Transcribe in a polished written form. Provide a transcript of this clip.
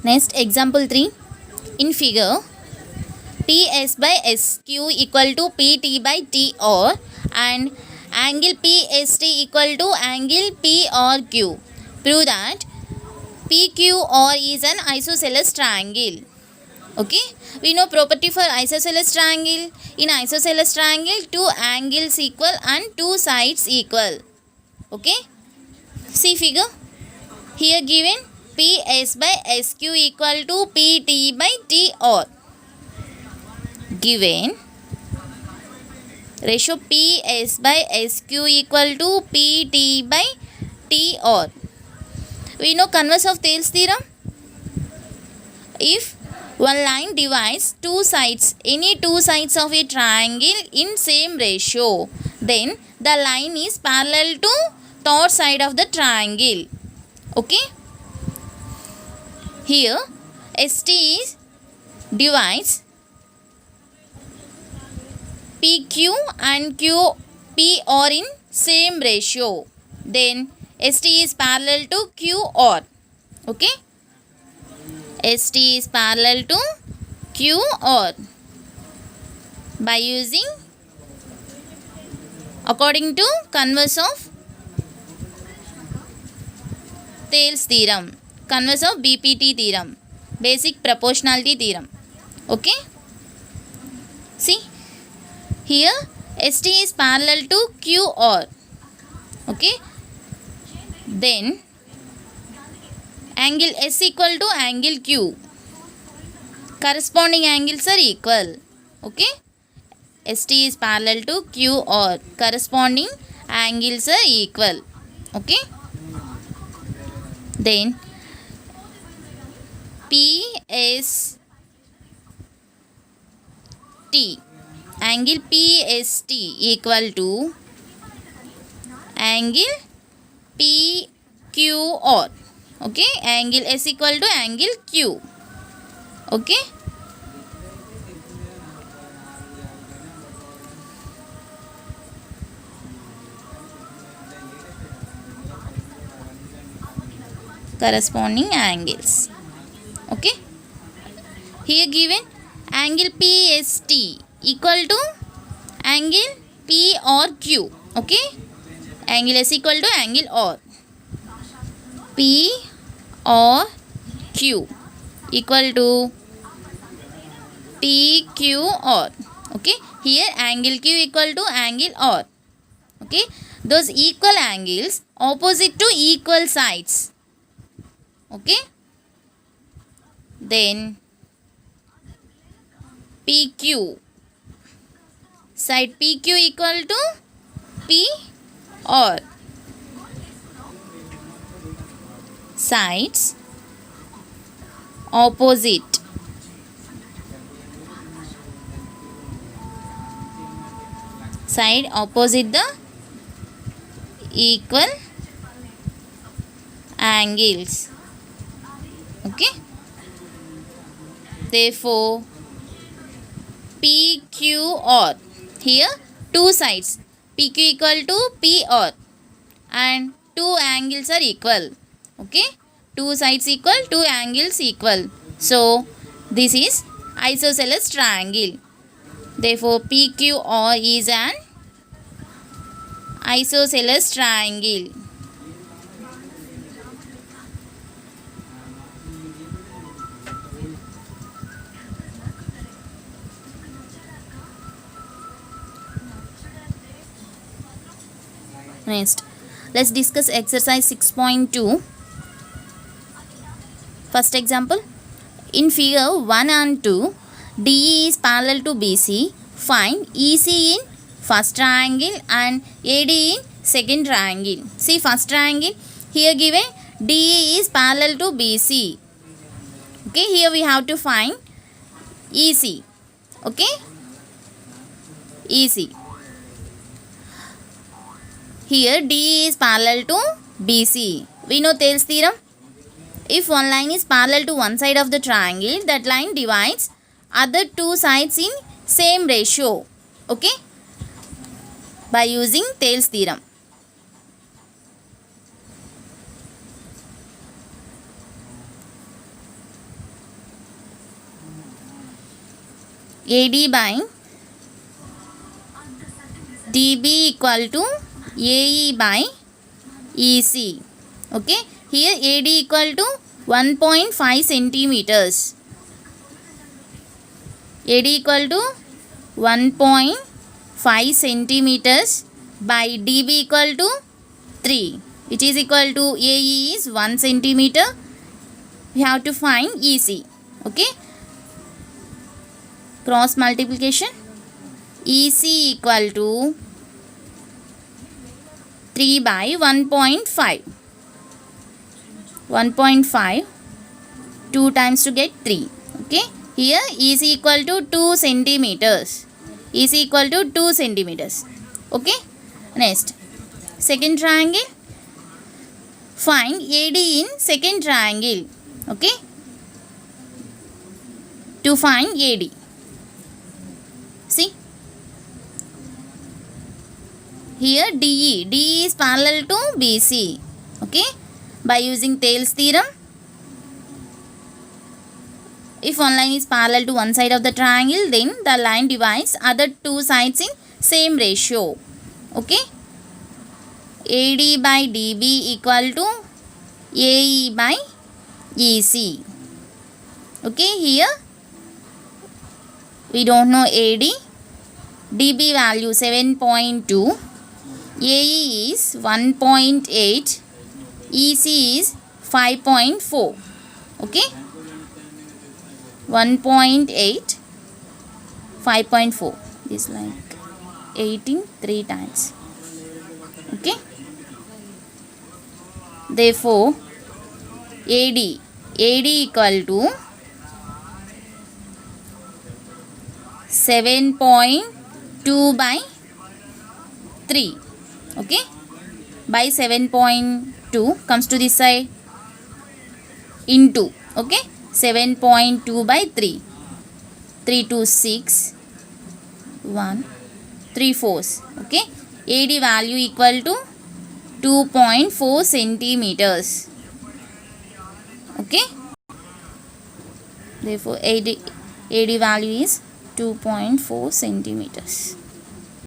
Next example 3. In figure, PS by SQ equal to PT by TR and angle PST equal to angle PRQ. Prove that PQR is an isosceles triangle. Okay, we know property for isosceles triangle. In isosceles triangle, two angles equal and two sides equal. Okay, see figure. Here given PS by SQ equal to PT by TR. Given ratio PS by SQ equal to PT by TR. We know converse of Thales theorem. If one line divides two sides, any two sides of a triangle in same ratio, then the line is parallel to third side of the triangle. Okay. Here ST is divides PQ and QP are in same ratio. Then ST is parallel to QR. Okay. ST is parallel to QR by using according to converse of Thales theorem, converse of BPT theorem, basic proportionality theorem. Okay. See. Here ST is parallel to QR. Okay. Then angle S equal to angle Q. Corresponding angles are equal. Okay. ST is parallel to QR. Corresponding angles are equal. Okay. Then PST. Angle PST equal to angle PQR. Okay, angle S equal to angle Q. Okay. Corresponding angles. Okay. Here given angle PST equal to angle PRQ. Okay. Angle S equal to angle R. PRQ equal to PQR. Okay. Here angle Q equal to angle R. Okay. Those equal angles opposite to equal sides. Okay. Then PQ. Side PQ equal to PR. Sides opposite. Side opposite the equal angles. Okay. Therefore PQR. Here two sides PQ equal to PR and two angles are equal. Okay. Two sides equal, two angles equal. So this is isosceles triangle. Therefore PQR is an isosceles triangle. Next, let's discuss exercise 6.2. First example. In figure 1 and 2, DE is parallel to BC. Find EC in first triangle and AD in second triangle. See first triangle. Here given DE is parallel to BC. Okay, here we have to find EC. Okay, EC. Here DE is parallel to BC. We know Thales theorem. If one line is parallel to one side of the triangle, that line divides other two sides in same ratio. Okay, by using Thales theorem. AD by DB equal to AE by EC. Okay, here AD equal to 1.5 centimeters. AD equal to 1.5 centimeters by DB equal to 3, which is equal to AE is 1 centimeter. We have to find EC. Okay, cross multiplication. EC equal to 3 by 1.5. 1.5 2 times to get 3. Okay, here EC equal to 2 centimeters. EC equal to 2 centimeters. Okay, next second triangle. Find AD in second triangle. Okay, to find AD, see here DE is parallel to BC. Okay, by using Thales theorem, if one line is parallel to one side of the triangle, then the line divides other two sides in same ratio. Okay, AD by DB equal to AE by EC. Okay, here we don't know AD. DB value 7.2, AE is 1.8, EC is 5.4. Okay, 1.8 5.4 is like 18 3 times. Okay, therefore AD equal to 7.2 by 3. Okay, by 7.2 comes to this side into. Okay, 7.2 by 3. 3 to 6 1 3 fours. Okay, AD value equal to 2.4 centimeters. Okay, therefore AD value is 2.4 centimeters.